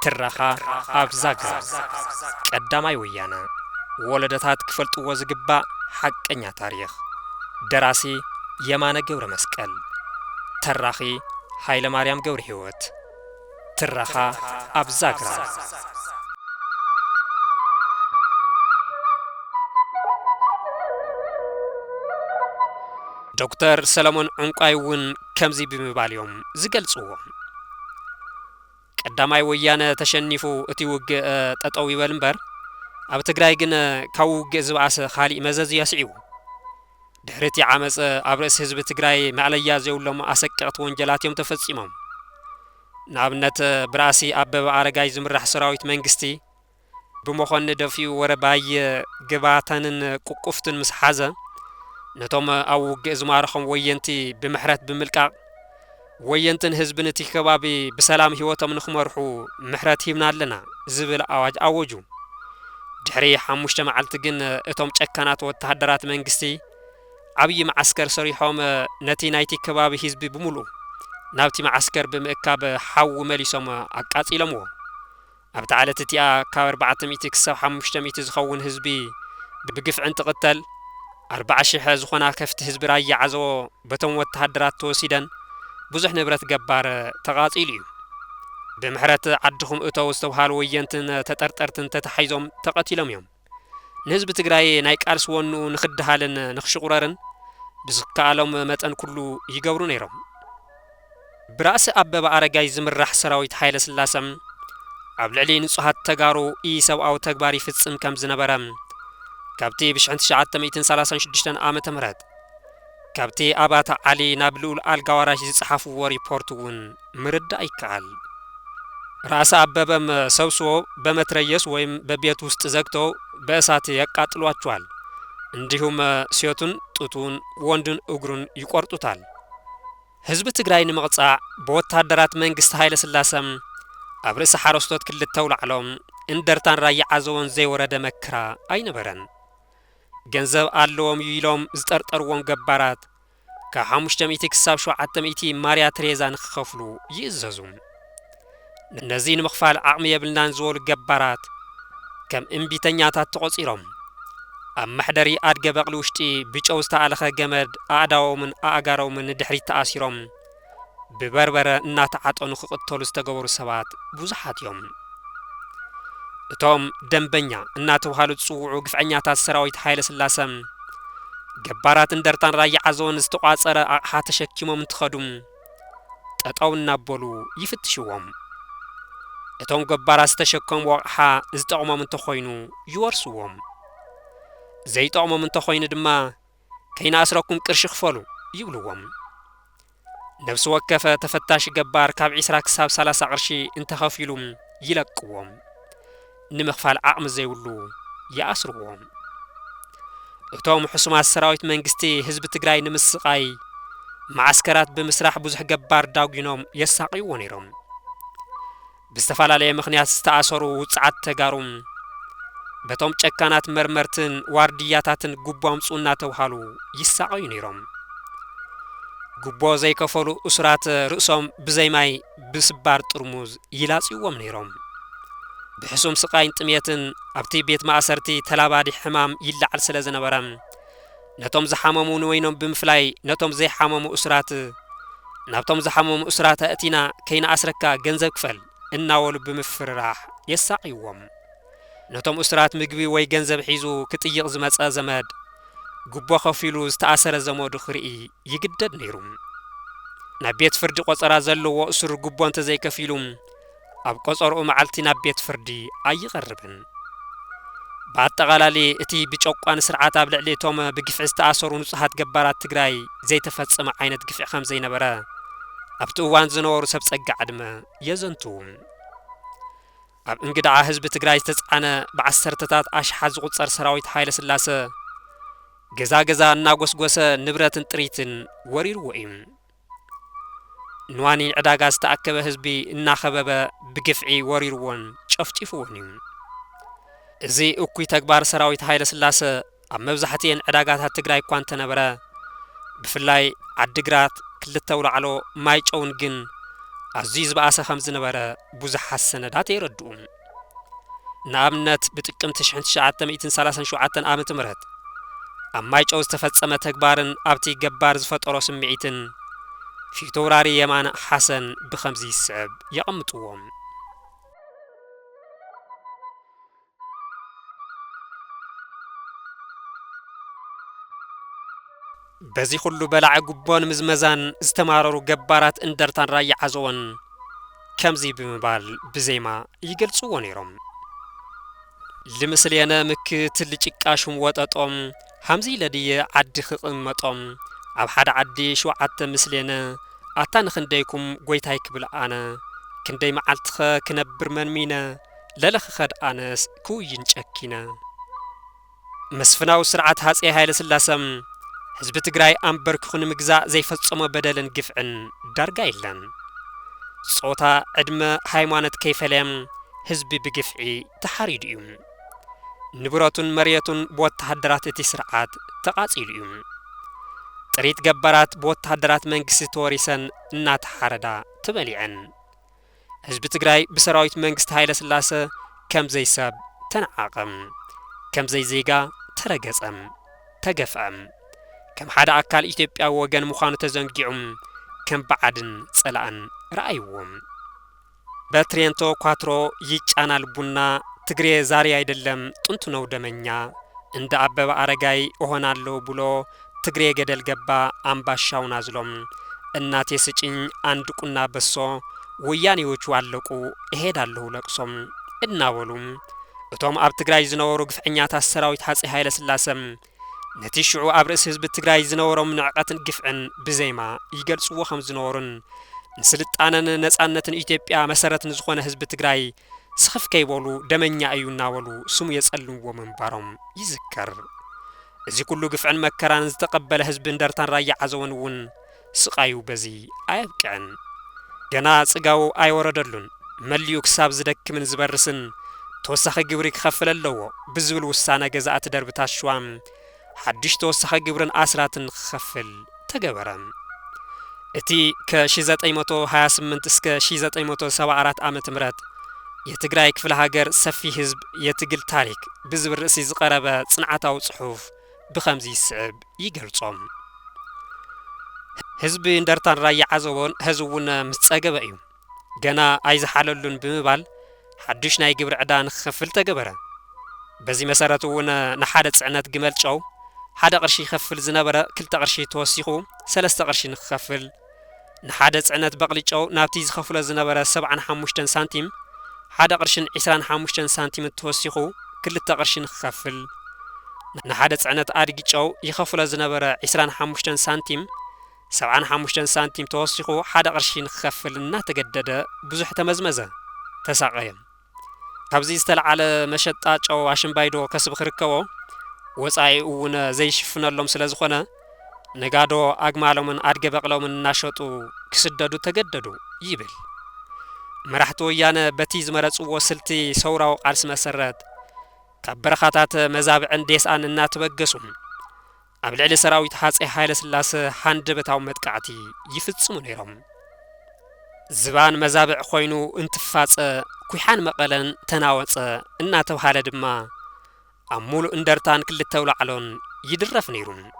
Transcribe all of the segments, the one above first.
ترخا أبزاقرا قداماي ويانا ولدتات كفلطو زغبا حقኛ تاريخ دراسي يمانه ገብረ መስቀል تراخي ኃይለ ማርያም ገብረ ሕይወት ترخا أبزاقرا دكتور سلمون عنقايون كمزي بمباليوم زገልጽዎ ቀዳማይ ወያነ ተሸኒፉ እቲ ውግ ጠጠው ይበል እምበር ኣብ ትግራይ ግን ካው ውግ ዝባሰ खाሊእ መዘዝ ያስዒው ድሕርቲ ዓመጽ ኣብ ርእሲ ህዝቢ ትግራይ ማዕለያ ዘውሎም ኣሰቀቅት ወንጀላትዮም ተፈጺሞም ናብነት ብራሲ ኣበበ ኣረጋይ ዝምራሕ ሰራዊት መንግስቲ ብመኾን ደፊኡ ወረባይ ግባታንን ቁቁፍትን ምስሓዘ ነቶም ኣብ ውግ ዝማረኹም ወየንቲ ብምሕረት ብምልቃቅ ወየንትን ህዝብን እቲ ከባቢ በሰላም ህይወቶም ንኽመርሑ ምሕረት ሂብና ኣለና ዝብል ኣዋጅ ኣወጁ ድሕሪ 5 መዓልቲ ግን እቶም ጨካናት ወተሃደራት መንግስቲ ዓብይ ማዓስከር ሰሪሖም ነቲ ናይቲ ከባቢ ህዝቢ ብምሉእ ናብቲ ማዓስከር ብምእካብ ሓው መሊሶም ኣቃጺሎምዎ ኣብ ተዓለት እቲኣ ካብ 400 ክሳብ 500 ዝኸውን ህዝቢ ብግፍዕን ተቐተል 40,000 ዝኾና ከፍቲ ህዝቢ ራያ ዓዘቦ በቶም ወተሃደራት ተወሲደን ብዙሕ ንብረት ገባር ተቃጺሉ እዩ ብምሕረት ዓድኹም እተው ዝተባሃሉ ወየንትን ተጠርጠርትን ተተሓይዞም ተቐቲሎም እዮም ንህዝቢ ትግራይ ናይ ቃልስ ወኑ ንኽድሃልን ንኽሽቁረርን ብዝካሎም መጠን ኩሉ ይገብሩ ነይሮም ብራስ ኣበበ ኣረጋይ ዝምራሕ ሰራዊት ኃይለ ስላሰም ኣብ ልዕሊ ንጹሃት ተጋሩ ኢሰብኣዊ ተግባር ይፍጽም ከም ዝነበረ ካብቲ ብ1936 ዓመተ ምህረት ካብቲ ኣባታ ዓሊ ናብ ልኡል ኣልጋዋራሽ ዝጽሓፍዎ ሪፖርት እውን ምርዳእ ይከኣል ራስ አበበም ሰብስቦ በመትረየስ ወይም በቤት ውስጥ ዘግተው በእሳት ያቃጥሏቸዋል እንዲሁም ሲዮቱን ጡቱን ወንድን እግሩን ይቆርጡታል ህዝብ ትግራይ ንመቅጻዕ በወታደራት መንግስት ኃይለ ስላሰም ኣብ ርእሲ ሓረስቶት ክልተው ላዕሎም እንደርታን ራያ ዓዘቦን ዘይወረደ መከራ ኣይነበረን ገንዘብ ኣለዎም ይሎም ዝጠርጠርዎም ገባራት ከ500 ክሳብ 700 ማርያ ትሬዛ ንኽኸፍሉ ይእዘዙ እነዚህ ንምኽፋል ዓቕሚ የብልናን ዝወሉ ገባራት ከም እምቢተኛታት ተቆጺሮም ኣብ ማሕደሪ ኣድገ በቕሊ ውሽጢ ብጨው ዝተኣለኸ ገመድ ኣእዳዎምን ኣእጋሮምን ድሕሪት ተኣሲሮም ብበርበረ እናተዓጠኑ ክቕተሉ ዝተገበሩ ሰባት ብዙሓት እዮም እቶም ደንበኛ እናተባሃሉ ጽውዑ ግፍዐኛታት ሰራዊት ኃይለ ስላሰም ገባራት እንደርታን ራያ ዓዘቦን ዝተቋጸረ ኣቕሓ ተሸኪሞም እንትኸዱም ጠጠው እናበሉ ይፍትሽዎም እቶም ገባራት ዝተሸከሙ ኣቕሓ ዝጠቕሞም እንተኾይኑ ይወርሱዎም ዘይጠቕሞም እንተኾይኑ ድማ ከይናስረኩም ቅርሺ ክፈሉ ይብልዎም ነፍሲ ወከፈ ተፈታሽ ገባር ካብ 20 ክሳብ 30 ቅርሺ እንተኸፊሉ ይለቅዎም ንምኽፋል ዓቕሚ ዘይብሉ ይኣስርዎም እቶም ሕሱማት ሰራዊት መንግስቲ ህዝቢ ትግራይ ንምስቃይ ማዓስከራት ብምስራሕ ብዙሕ ገባር ዳጉኖም የሳቅይዎ ነይሮም ብዝተፈላለየ ምኽንያት ዝተኣሰሩ ውጽዓት ተጋሩም በቶም ጨካናት መርመርትን ዋርድያታትን ጉቦ ኣምጹ እናተባሃሉ ይሳቀዩ ነይሮም ጉቦ ዘይከፈሉ እስራት ርእሶም ብዘይማይ ብስባር ጥርሙዝ ይላጽይዎም ነይሮም بحسوم سقاين طميتن ابتي بيت مأسرتي تلابادي حمام يلعل سلا زنبرم نتوم زحممون وينهم بمفلاي نتوم زي حممو اسرات نتوم زحممو اسرات اتينا كينا اسركا ገንዘብ ክፈል እናወሉ بمفرراح يساقيوم نتوم اسرات مغبي ወይ ገንዘብ ሒዙ ክጥይቅ ዝመጸ ዘመድ ጉቦ ከፊሉ ዝተኣሰረ ዘመዱ ክርኢ ይግደድ ነይሩም ናብ ቤት ፍርዲ ቆጸራ ዘለዎ እስር ጉቦ እንተ ዘይከፊሉም ኣብ ቆጸርኡ መዓልቲ ናብ ቤት ፍርዲ ኣይቀርብን ባጠቃላሊ እቲ ብጨቋን ስርዓት ኣብ ልዕሊ እቶም ብግፍዕ ዝተኣሰሩ ንጹሃት ገባራት ትግራይ ዘይተፈጸመ ዓይነት ግፍዕ ከም ዘይነበረ ኣብቲ እዋን ዝነበሩ ሰብ ጸጋ ዕድመ የዘንቱ ኣብ እንግዳ ህዝቢ ትግራይ ዝተጻዕነ ብዓሰርተታት ኣሽሓት ዝቁጸር ሰራዊት ኃይለ ስላሰ ገዛ እናጎስጎሰ ንብረትን ጥሪትን ወሪርዎ እዩ نواني عداغاز تأكب هزبي እናخبب بقفعي وريروون ጨፍጭፉውን እዩ እዚ እኩይ ተግባር ሰራዊት ኃይለ ስላሰ ኣብ መብዛሕትየን ዕዳጋታት ትግራይ እኳ እንተነበረ ብፍላይ ዓድግራት ክልተው ላዕሎ ማይጨውን ግን أزي زبأسه خمز نبرة بوزح السندات يردون نابنت بتقم تشحن تشعات مئتين سلاسن شعاتن آمت مرهد أما يجوز تفتسمة تكبارن أبتي جبار زفت أروس مئتين في توراري يمان حسن بخمزي السعب يقمتوهم بزي خلو بلع قبون مزمزان استماررو جبارات اندرتان راي عزوان كمزي بمبال بزيما يقلصوون يروم لمثلينا مك تلجيك اشم وطاطوم همزي لدي عد خقمطوم اب حدا عدي شو عت مثلينا اتان خنديكم غويتاي كبل انا كندي معلتخ كنبر من مينا للخ خد انس كوين چكينا مسفناو سرعت هاصي هايل سلاسم حزب تግራይ أمبر كخون مجزاء زي فتصمه بدلن قفعن دارقا إلان صوتا عدم هايمانت كيفلام حزب بقفعي تحاريد يوم نبراتون مريتون بوات تحدرات تسرعات تقاصيل يوم تريد جبارات بوات تحدرات منقس توريسن نات حاردا تبليعن حزب تግራይ بسراويت منقس هايل سلاسة كم زي ساب تنعاقم كم زي زيغا ترقصم تقفعم كم حدا أكال إثيوبيا وغن مخانو تزنقعم كم بعدن صلعن رأيوم بترينتو كواترو يجانا البنا تغري زاري ايدلم طنت نو دمنيا عند أبب أرغاي وهنالو بلو تغري ገደል ገባ አምባሻው ናዝሎም እናቴ ስጭኝ አንድ ቁና በሶ ወያኔዎቹ አለቁ እሄዳለሁ ለቅሶም እናወሉም እቶም አብ ትግራይ ዝነበሩ ግፍዕኛታ ሰራዊት ሐጺ ኃይለ ስላሰም ነቲሽዑ አብርስ ህዝብ ትግራይ ዝነበሮም ንዕቀትን ግፍዕን ብዘይማ ይገልጽዎ ከም ዝነበሩን ንስልጣነን ነጻነትን ኢትዮጵያ መሰረትን ዝኾነ ህዝብ ትግራይ ስኽፍ ከይበሉ ደመኛ እዩና ወሉ ስሙ የጸልምዎ መንባሮም ይዝከር እዚ ኩሉ ግፍዕን መከራን ዝተቀበለ ህዝብ እንደርታን ራያ ዓዘውን ስቃዩ በዚ አይብቀን ገና ጽጋው አይወረደሉን መልዩ ክሳብ ዝደክምን ዝበርስን ተወሳኺ ግብሪ ክኸፍለለዎ ብዝብል ውሳነ ገዛእት ደርብታሽዋም حدش توسخ جبرن أسراتن خفل تجبرن اتي كشيزات ايموتو هاسمنت اسك شيزات ايموتو سبعرات عامت مرات يتقراي كفل هاجر سفي حزب يتقل تاريك بزبر رئيسي زقربة صنعتا وصحوف بخمزي السعب يقرصهم حزب اندرتان راي عزوون هزوون مستقبا ايوم جانا عايز حاللون بمبال حدش ناي جبر عدان خفل تجبرن بزي مسارتون نحادة صعنات جمال شو حدا قرشي يخفل زنابرة كلتا قرشي توسيخو سلستا قرشي نخفل نحادة صعنات بقلي شو نابتي زخفل زنابرة 75 سنتيم حدا قرشي 25 سنتيم توسيخو كلتا قرشي نخفل نحادة صعنات ارجي شو يخفل زنابرة 25 سنتيم 75 سنتيم توسيخو حدا قرشي نخفل ناتجدد بزح تمزمزة تساقيم ካብዚ ዝተለዓለ መሸጣ ጨው አሽንባይዶ ከስብ ክርከቦ ወጻይ እውን ዘይሽፍነሎም ስለዝኾነ ነጋዶ አግማሎምን አድገ በቅሎምን እናሸጡ ክስደዱ ተገደዱ ይብል መራሕቲ ወያነ በቲ ዝመረጽዎ ስልቲ ሰውራው ቃልስ መሰረት ካብ በረኻታት መዛብዕን ዴስአን እናተበገሱ ኣብ ልዕሊ ሰራዊት ሃጸይ ሃይለ ስላሴ ሃንደበታው መጥቃዕቲ ይፍጽሙ ነይሮም زبان مزابع خوينو انتفاص كويحان مقلن تناوص انا توحاله دما امولو اندرتان كل تولعلون يدرف نيرون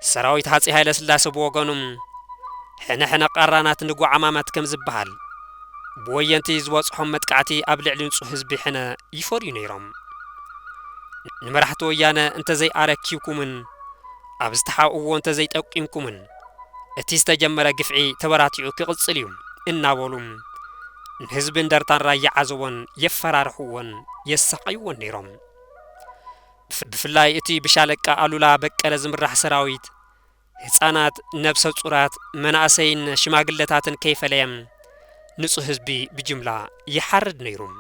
سراويت هاصي هايله سلاسه بوغنوم حنا قرانات نغو عمامات كم زبحال بوينتي زوصحم متقعتي ابلع لنصو حزب حنا يفوري نيرم نمرحتو ويانا انت زي اركيكومن ابستحاو انت زي تقيمكومن اتيستا جمرا قفعي تبراتيو كقصليوم إنا ولوم حزب اندرتان راي عزوون يفرارحوون يسقيوون نيروم بفلاي اتي بشالك ألولا بكال زمرح سراويت هتسانات نبسة صورات مناسين شماغلتاتن كيف ليم نصو حزبي بجملة يحرد نيروم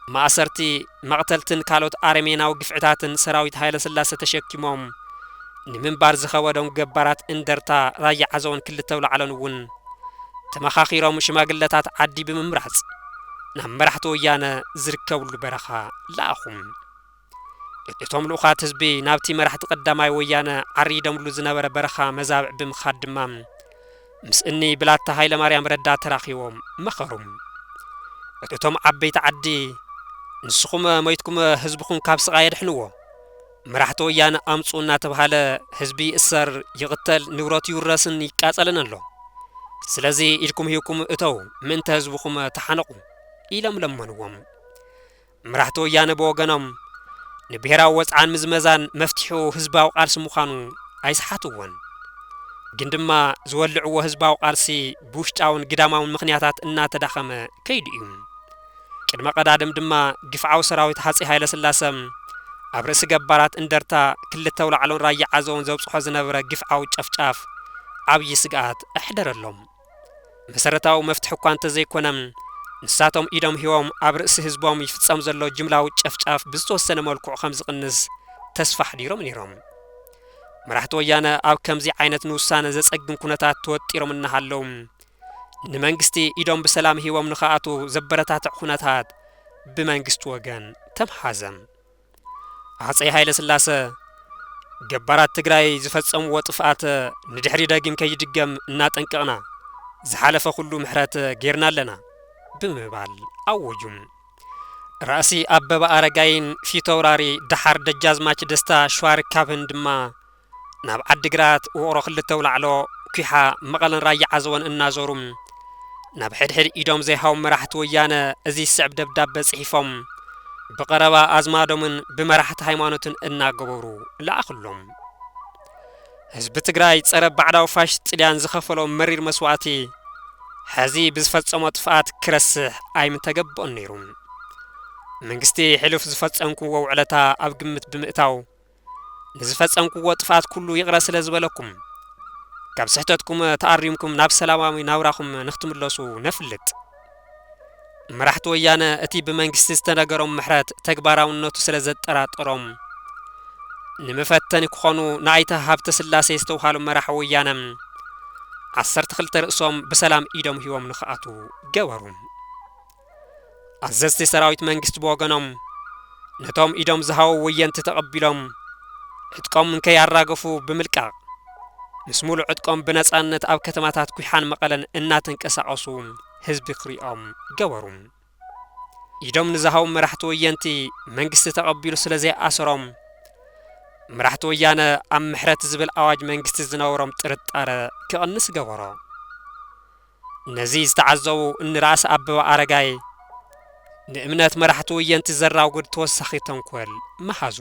ما أسرتي مقتلتن كالوت آرمينا وقفعتاتن سراويت هايلا سلاسة تشكيموم نمن بارز خوادون جبارات اندرتا راي عزوون كل تولى علنون تمخاخيرهم شماغلتات عدي بممرحص نمرحتو ويانا زركو البرخا لاخم اتوم لوخات حزبي نابتي مرحت قداماي ويانا عريدم لو زنبر برخا مزابع بمخدمام مسئني بلاتا هايل ماريام ردا تراخيوم مخروم እቶም ዓበይቲ ዓዲ ንስኹም ሞይትኩም ህዝብኩም ካብ ስቃይ ይድሕንዎ መራሕቲ ወያነ ኣምፁ እናተባሃለ ህዝቢ እሰር ይቅተል ንብረቱ ይውረስን ይቃጸልን ኣሎ ስለዚ ኢልኩም ሂኩም እተው ምንተ ህዝብኩም ተሓነቁ ኢሎም ለመንዎም መራሕቲ ወያነ በወገኖም ንብሔራዊ ወጽዓን ምዝመዛን መፍትሑ ህዝባዊ ቃልሲ ምዃኑ ኣይስሓትዎን ግን ድማ ዝወልዕዎ ህዝባዊ ቃልሲ ብውሽጣውን ግዳማውን ምኽንያታት እናተዳኸመ ከይድ እዩ ቅድመ ቀዳድም ድማ ግፍዓዊ ሰራዊት ሃጺ ሃይለ ስላሰም ኣብ ርእሲ ገባራት እንደርታ ክልተ ውላዕሎን ራያ ዓዘውን ዘብጽሖ ዝነበረ ግፍዓዊ ጨፍጫፍ ዓብዪ ስግኣት ኣሕደረሎም መሰረታዊ መፍትሒ እኳ እንተዘይኮነም ንሳቶም ኢዶም ሂቦም ኣብ ርእሲ ህዝቦም ይፍጸም ዘሎ ጅምላዊ ጨፍጫፍ ብዝተወሰነ መልክዑ ከም ዝቕንስ ተስፋ ሓዲሮም ነይሮም መራሕቲ ወያነ ኣብ ከምዚ ዓይነት ንውሳነ ዘጸግም ኩነታት ተወጢሮም እናሃለዉ ንመንግስቲ ኢዶም በሰላም ሂቦም ንኸኣቱ ዘበረታትዕ ኩነታት ብመንግስቲ ወገን ተምሓዘም ሃጸይ ሃይለ ስላሰ ገባራት ትግራይ ዝፈጸምዎ ጥፍኣት ንድሕሪ ደጊም ከይድገም እናጠንቀቕና ዝሓለፈ ኩሉ ምሕረት ጌርና ኣለና ብምባል ኣወጁም ራእሲ ኣበበ ኣረጋይን ፊተውራሪ ደሓር ደጃዝማች ደስታ ሸዋርካብን ድማ ናብ ዓዲግራት ውቕሮ ክልተ ውላዕሎ ኩሓ መቐለን ራያ ዓዘወን እናዞሩም ናብ ሕድሕድ ኢዶም ዘይሃዎም መራሕቲ ወያነ እዚ ስዕብ ደብዳቤ ጽሒፎም ብቐረባ ኣዝማዶምን ብመራሕቲ ሃይማኖትን እናገበሩ ለኣኽሎም ህዝቢ ትግራይ ጸረ ባዕዳዊ ፋሽስት ጽልያን ዝኸፈሎም መሪር መስዋዕቲ ሕዚ ብዝፈጸሞ ጥፍኣት ክረስሕ ኣይምተገብኦን ነይሩ መንግስቲ ሕልፍ ዝፈጸምክዎ ውዕለታ ኣብ ግምት ብምእታው ንዝፈጸምክዎ ጥፍኣት ኩሉ ይቕረ ስለ ዝበለኩም ካብ ስሕተትኩም ተኣሪምኩም ናብ ሰላማዊ ናብራኹም ንኽትምለሱ ነፍልጥ መራሕቲ ወያነ እቲ ብመንግስቲ ዝተነገሮም ምሕረት ተግባራውነቱ ስለ ዘጠራጠሮም ንምፈተኒ ክኾኑ ንኣይተ ሃብተ ስላሴ ዝተውሃሉ መራሒ ወያነ 12 ርእሶም በሰላም ኢዶም ሂቦም ንኽኣቱ ገበሩ ኣዘዝቲ ሰራዊት መንግስቲ በወገኖም ነቶም ኢዶም ዝሃው ወየንቲ ተቐቢሎም ዕጥቆም ከያራገፉ ብምልቃቕ ምስ ሙሉእ ዕጥቆም ብነጻነት ኣብ ከተማታት ኩሓን መቐለን እናተንቀሳቐሱ ህዝቢ ክሪኦም ገበሩ ኢዶም ንዝሃው መራሕቲ ወየንቲ መንግስቲ ተቐቢሉ ስለዘይኣሰሮም መራሕቲ ወያነ ኣብ ምሕረት ዝብል ኣዋጅ መንግስቲ ዝነበሮም ጥርጣረ ክቕንስ ገበሮ ነዚ ዝተዓዘቡ እንራእሲ ኣበበ ኣረጋይ ንእምነት መራሕቲ ወየንቲ ዘራውግድ ተወሳኺ ተንኮል መሓዙ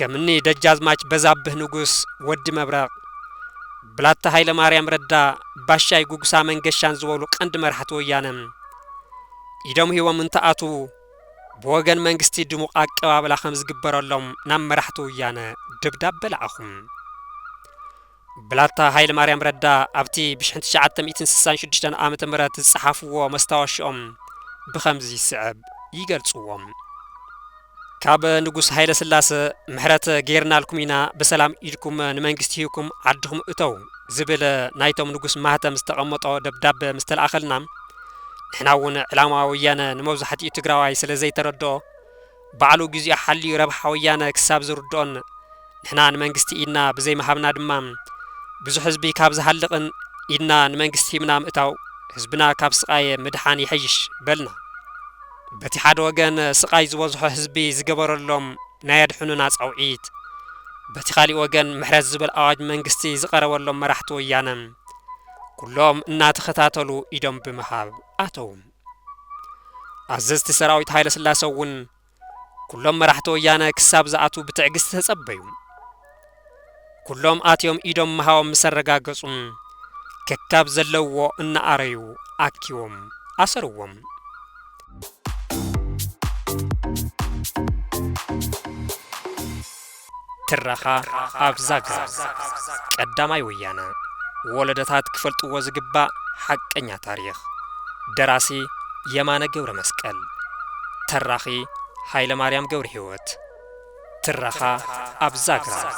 ከምኒ ደጃዝማች በዛብህ ንጉስ ወዲ መብረቕ ብላታ ሃይለ ማርያም ረዳ ባሻይ ጉጉሳ መንገሻን ዝበሉ ቀንዲ መራሕቲ ወያነ ኢዶም ሂቦም እንተኣቱ بوغن منگستی دموق أقوى خم زجبرالهم نام مرحتو ويانا دبدب بلعهم بلاتا هايل مريم ردا أبتي بشحنت شعات مئتين سسان شدشتن آمت مرات الصحف ومستوش بخمزي صعب يقرصوهم كاب نجوس هايل سلاسة محرات غيرنا لكمينا بسلام إلكم نمنجستيكم عدهم أتو زبل نايتهم نجوس مهتم مستقمطو دبدب مستل أخلنا نحناون علامة ويانا نموز حتى يتقراوي سلزي تردو بعلو جزء حلي ربح ويانا كساب زردون نحنا نمنجستي إنا بزي مهابنا دمام بزو حزبي كابز حلقن إنا نمنجستي منام أتو حزبنا كاب سقاي مدحاني حيش بلنا بتي حد وجن سقاي زوزح حزبي زجبر اللهم نايد حنوناس أو عيد بتي خالي وجن محرز زبل أواج منجستي زقرا واللهم مرحت ويانا كلهم إنات ختاتلو إدم بمهاب أتوم عززت سراويت هايل سلاسون كلهم مرحت ويانا كساب زعتو بتعجست تصبيهم كلهم آتيهم إدم مهاوم مسرقاقصون ككاب زلو إن أريو أكيوم أسروهم ترخا أبزاقا قدامي ويانا ولدتات كفلت وزقبا حقنيا تاريخ دراسي يمانا قور مسكال تراخي هايل ماريام قور هيوت ترخا أبزاقا